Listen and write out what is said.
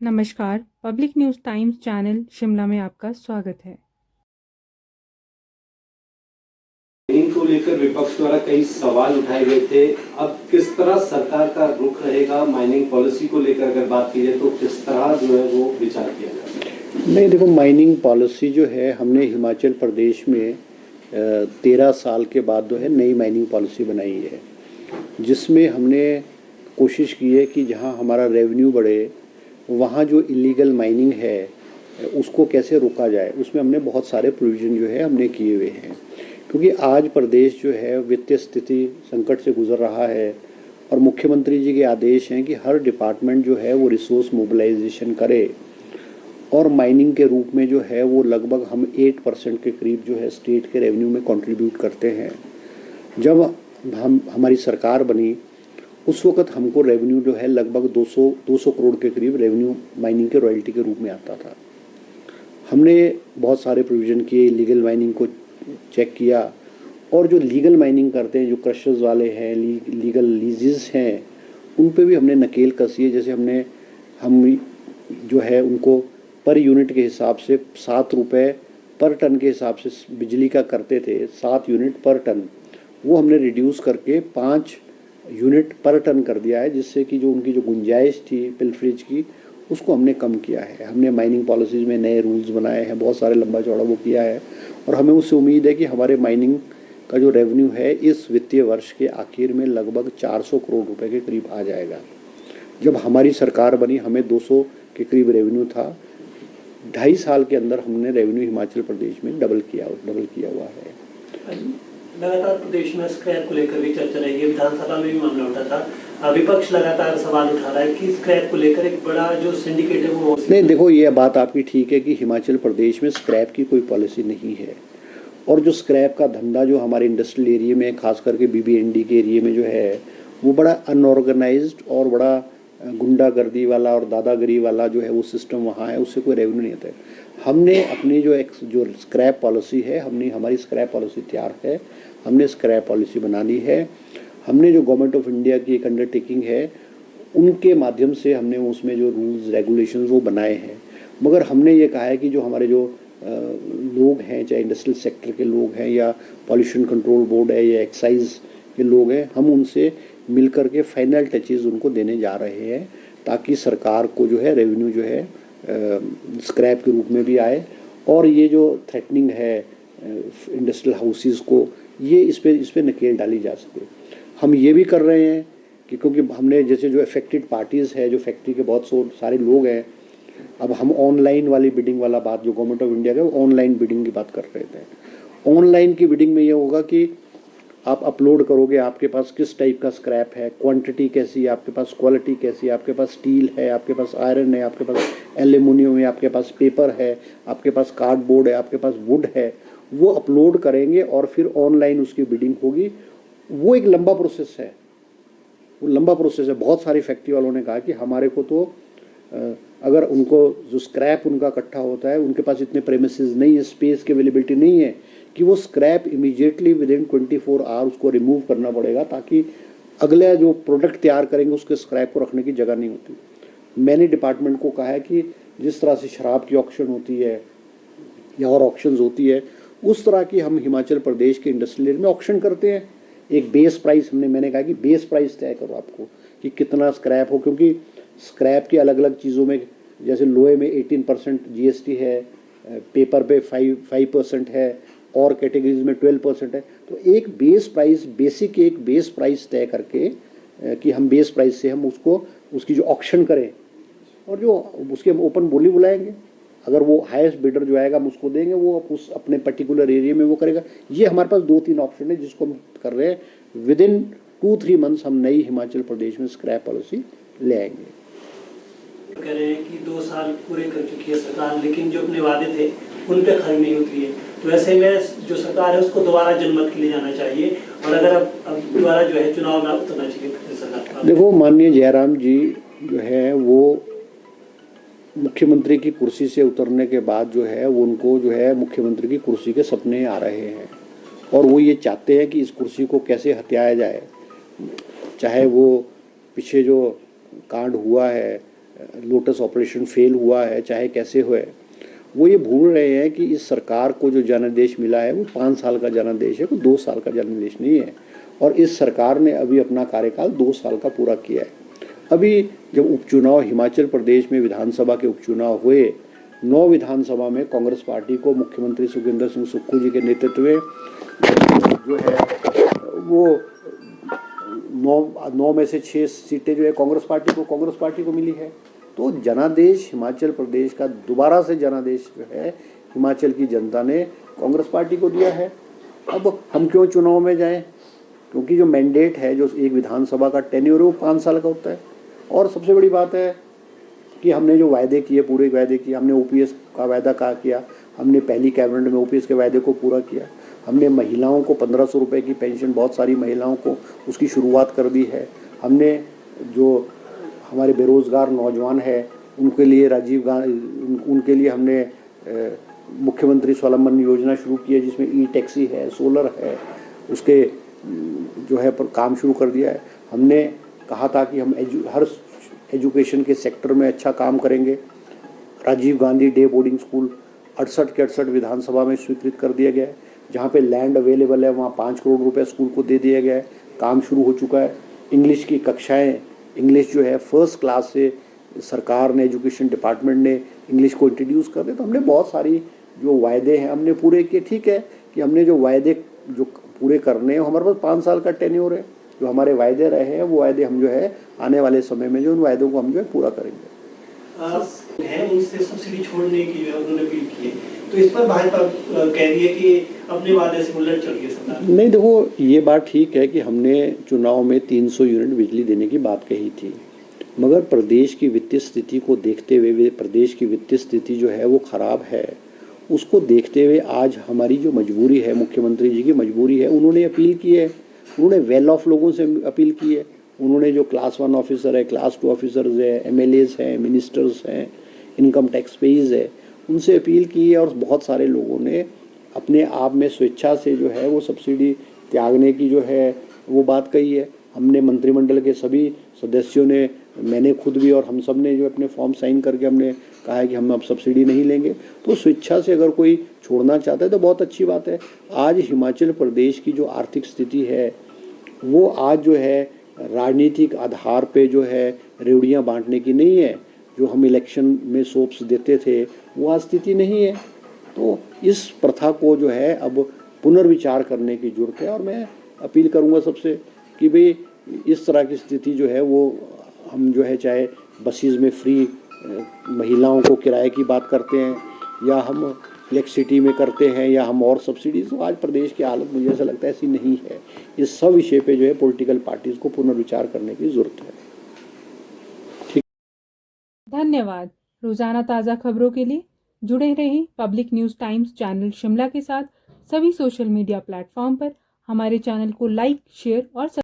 नमस्कार, public news times channel Shimla में आपका स्वागत है। माइनिंग को लेकर विपक्ष द्वारा कई सवाल उठाए गए थे। अब किस तरह सरकार का रुख रहेगा माइनिंग पॉलिसी को लेकर अगर बात की जाए तो किस तरह जो है वो विचार किया जाए? नहीं, देखो, माइनिंग पॉलिसी जो है हमने हिमाचल प्रदेश में 13 साल के बाद जो है नई माइनिंग पॉलिसी बनाई है, जिसमें हमने कोशिश की है कि जहां हमारा रेवेन्यू बढ़े वहां जो इलीगल माइनिंग है उसको कैसे रोका जाए। उसमें हमने बहुत सारे प्रोविज़न जो है हमने किए हुए हैं, क्योंकि आज प्रदेश जो है वित्तीय स्थिति संकट से गुजर रहा है और मुख्यमंत्री जी के आदेश हैं कि हर डिपार्टमेंट जो है वो रिसोर्स मोबिलाइजेशन करे और माइनिंग के रूप में जो है वो लगभग हम 8% के करीब जो है स्टेट के रेवेन्यू में कंट्रीब्यूट करते हैं। जब हमारी सरकार बनी उस वक्त हमको रेवेन्यू जो है लगभग 200 करोड़ के करीब रेवेन्यू माइनिंग के रॉयल्टी के रूप में आता था। हमने बहुत सारे प्रोविज़न किए, लीगल माइनिंग को चेक किया और जो लीगल माइनिंग करते हैं, जो क्रशर्स वाले हैं, लीगल लीजेस हैं, उन पे भी हमने नकेल कसी है। जैसे हम जो है उनको पर यूनिट के हिसाब से 7 रुपये पर टन के हिसाब से बिजली का करते थे, 7 यूनिट पर टन, वो हमने रिड्यूस करके 5 यूनिट पर टन कर दिया है, जिससे कि जो उनकी जो गुंजाइश थी पिलफरेज की उसको हमने कम किया है। हमने माइनिंग पॉलिसीज़ में नए रूल्स बनाए हैं, बहुत सारे लंबा चौड़ा वो किया है और हमें उससे उम्मीद है कि हमारे माइनिंग का जो रेवेन्यू है इस वित्तीय वर्ष के आखिर में लगभग 400 करोड़ रुपए के करीब आ जाएगा। जब हमारी सरकार बनी हमें 200 के करीब रेवेन्यू था। 2.5 साल के अंदर हमने रेवेन्यू हिमाचल प्रदेश में डबल किया हुआ है। लगातार प्रदेश में स्क्रैप को लेकर भी चर्चा रही है, विधानसभा में भी मामला उठा था। विपक्ष लगातार सवाल उठा रहा है कि स्क्रैप को लेकर एक बड़ा जो सिंडिकेट है वो नहीं, देखो, ये बात आपकी ठीक है कि हिमाचल प्रदेश में स्क्रैप की कोई पॉलिसी नहीं है और जो स्क्रैप का धंधा जो हमारे इंडस्ट्रियल एरिया में, खास करके BBND के एरिया में जो है वो बड़ा अनऑर्गेनाइज्ड और बड़ा गुंडागर्दी वाला और दादागिरी वाला जो है वो सिस्टम वहाँ है, उससे कोई रेवेन्यू नहीं आता है। हमने अपनी जो स्क्रैप पॉलिसी है, हमारी स्क्रैप पॉलिसी तैयार है, हमने स्क्रैप पॉलिसी बना ली है। हमने जो गवर्नमेंट ऑफ इंडिया की एक अंडरटेकिंग है उनके माध्यम से हमने उसमें जो रूल्स रेगुलेशंस वो बनाए हैं, मगर हमने ये कहा है कि जो हमारे जो लोग हैं, चाहे इंडस्ट्रियल सेक्टर के लोग हैं या पॉल्यूशन कंट्रोल बोर्ड है या एक्साइज के लोग हैं, हम उनसे मिलकर के फाइनल टचेज़ उनको देने जा रहे हैं ताकि सरकार को जो है रेवेन्यू जो है स्क्रैप के रूप में भी आए और ये जो थ्रेटनिंग है इंडस्ट्रियल हाउसेस को, ये इस पे नकेल डाली जा सके। हम ये भी कर रहे हैं कि क्योंकि हमने जैसे जो अफेक्टेड पार्टीज़ है, जो फैक्ट्री के बहुत सारे लोग हैं, अब हम ऑनलाइन वाली बिडिंग वाला बात जो गवर्नमेंट ऑफ इंडिया का ऑनलाइन बिडिंग की बात कर रहे थे। ऑनलाइन की बिडिंग में ये होगा कि आप अपलोड करोगे आपके पास किस टाइप का स्क्रैप है, क्वांटिटी कैसी है आपके पास, क्वालिटी कैसी है आपके पास, स्टील है आपके पास, आयरन है आपके पास, एल्यूमिनियम है आपके पास, पेपर है आपके पास, कार्डबोर्ड है आपके पास, वुड है, वो अपलोड करेंगे और फिर ऑनलाइन उसकी बिडिंग होगी। वो एक लंबा प्रोसेस है, बहुत सारी फैक्ट्री वालों ने कहा कि हमारे को तो अगर उनको जो स्क्रैप उनका इकट्ठा होता है उनके पास इतने प्रेमिसेस नहीं है, स्पेस की अवेलेबिलिटी नहीं है कि वो स्क्रैप इमीडिएटली विदिन 24 आवर उसको रिमूव करना पड़ेगा, ताकि अगला जो प्रोडक्ट तैयार करेंगे उसके स्क्रैप को रखने की जगह नहीं होती। मैंने डिपार्टमेंट को कहा है कि जिस तरह से शराब की ऑक्शन होती है या और ऑक्शंस होती है, उस तरह की हम हिमाचल प्रदेश के इंडस्ट्रियल एरिया में ऑक्शन करते हैं। एक बेस प्राइस मैंने कहा कि बेस प्राइस तय करो आपको कि कितना स्क्रैप हो, क्योंकि स्क्रैप की अलग अलग चीज़ों में जैसे लोहे में 18% GST है, पेपर पे 5% है और कैटेगरीज में 12% है। तो एक बेस प्राइस, एक बेस प्राइस तय करके कि हम बेस प्राइस से हम उसकी जो ऑक्शन करें और जो उसके हम ओपन बोली बुलाएंगे, अगर वो हाईएस्ट बिडर जो आएगा हम उसको देंगे, वो उस अपने पर्टिकुलर एरिया में वो करेगा। ये हमारे पास 2-3 ऑप्शन है जिसको हम कर रहे हैं। विदिन 2-3 मंथ्स हम नई हिमाचल प्रदेश में स्क्रैप पॉलिसी ले आएंगे। कह रहे हैं कि 2 साल पूरे कर चुकी है सरकार, लेकिन जो अपने वादे थे उन पे खरी नहीं उतरी है। तो ऐसे में जो सरकार है उसको दोबारा जनमत के लिए जाना चाहिए और अगर अब दोबारा जो है चुनाव में उतरना चाहिए सरकार। देखो, माननीय जयराम जी जो है वो मुख्यमंत्री की कुर्सी से उतरने के बाद जो है वो उनको जो है मुख्यमंत्री की कुर्सी के सपने आ रहे हैं और वो ये चाहते हैं कि इस कुर्सी को कैसे हथियाया जाए। चाहे वो पीछे जो कांड हुआ है लोटस ऑपरेशन फेल हुआ है, चाहे कैसे हुए, वो ये भूल रहे हैं कि इस सरकार को जो जनादेश मिला है वो 5 साल का जनादेश है, वो 2 साल का जनादेश नहीं है। और इस सरकार ने अभी अपना कार्यकाल 2 साल का पूरा किया है। अभी जब उपचुनाव हिमाचल प्रदेश में विधानसभा के उपचुनाव हुए, 9 विधानसभा में कांग्रेस पार्टी को मुख्यमंत्री सुखविंदर सिंह सुक्खू जी के नेतृत्व में जो है वो 9 में से 6 सीटें जो है कांग्रेस पार्टी को मिली है। तो जनादेश हिमाचल प्रदेश का दोबारा से जनादेश जो है हिमाचल की जनता ने कांग्रेस पार्टी को दिया है। अब हम क्यों चुनाव में जाएं? क्योंकि जो मैंडेट है, जो एक विधानसभा का टेन्योर है, वो 5 साल का होता है। और सबसे बड़ी बात है कि हमने जो वायदे किए, पूरे वायदे किए। हमने ओपीएस का वायदा किया, हमने पहली कैबिनेट में ओपीएस के वायदे को पूरा किया। हमने महिलाओं को 1500 रुपये की पेंशन, बहुत सारी महिलाओं को उसकी शुरुआत कर दी है। हमने जो हमारे बेरोज़गार नौजवान हैं उनके लिए उनके लिए हमने मुख्यमंत्री स्वावलंबन योजना शुरू की है, जिसमें ई टैक्सी है, सोलर है, उसके जो है पर काम शुरू कर दिया है। हमने कहा था कि हम हर एजुकेशन के सेक्टर में अच्छा काम करेंगे। Rajiv Gandhi day boarding school 68 के 68 विधानसभा में स्वीकृत कर दिया गया है। जहाँ पे लैंड अवेलेबल है वहाँ 5 करोड़ रुपए स्कूल को दे दिया गया है, काम शुरू हो चुका है। इंग्लिश की कक्षाएं, इंग्लिश जो है फर्स्ट क्लास से सरकार ने, एजुकेशन डिपार्टमेंट ने इंग्लिश को इंट्रोड्यूस कर दिया। तो हमने बहुत सारी जो वायदे हैं हमने पूरे किए। ठीक है कि हमने जो वायदे जो पूरे करने हैं, हमारे पास 5 साल का टेन्योर है। जो हमारे वायदे रहे हैं वो वायदे हम जो है आने वाले समय में जो उन वायदों को हम जो है पूरा करेंगे। है उनसे सब्सिडी छोड़ने की जो उन्होंने अपील की है, तो इस पर भाजपा कह रही है कि अपने वादे से उलट चल रही है सरकार। नहीं, देखो ये बात ठीक है कि हमने चुनाव में 300 यूनिट बिजली देने की बात कही थी, मगर प्रदेश की वित्तीय स्थिति को देखते हुए, प्रदेश की वित्तीय स्थिति जो है वो ख़राब है, उसको देखते हुए आज हमारी जो मजबूरी है, मुख्यमंत्री जी की मजबूरी है, उन्होंने अपील की है। उन्होंने वेल ऑफ लोगों से अपील की है। उन्होंने जो क्लास 1 ऑफिसर है, क्लास 2 ऑफिसर्स है, एमएलएज हैं, मिनिस्टर्स हैं, इनकम टैक्स पेइज है, उनसे अपील की है। और बहुत सारे लोगों ने अपने आप में स्वेच्छा से जो है वो सब्सिडी त्यागने की जो है वो बात कही है। हमने मंत्रिमंडल के सभी सदस्यों ने, मैंने खुद भी और हम सब ने जो अपने फॉर्म साइन करके हमने कहा है कि हम अब सब्सिडी नहीं लेंगे। तो स्वेच्छा से अगर कोई छोड़ना चाहता है तो बहुत अच्छी बात है। आज हिमाचल प्रदेश की जो आर्थिक स्थिति है वो आज जो है राजनीतिक आधार पे जो है रेवड़ियाँ बांटने की नहीं है। जो हम इलेक्शन में सोप्स देते थे वो आज स्थिति नहीं है। तो इस प्रथा को जो है अब पुनर्विचार करने की जरूरत है। और मैं अपील करूंगा सबसे कि भाई इस तरह की स्थिति जो है वो हम जो है चाहे बसेस में फ्री महिलाओं को किराए की बात करते हैं, या हम इलेक्ट्रिसिटी में करते हैं, या हम और सब्सिडीज, तो आज प्रदेश की हालत मुझे ऐसा लगता है ऐसी नहीं है। इस सब विषय पे जो है पॉलिटिकल पार्टीज को पुनर्विचार करने की जरूरत है। ठीक, धन्यवाद। रोजाना ताज़ा खबरों के लिए जुड़े रहें public news times channel Shimla के साथ सभी सोशल मीडिया प्लेटफॉर्म पर। हमारे चैनल को लाइक, शेयर और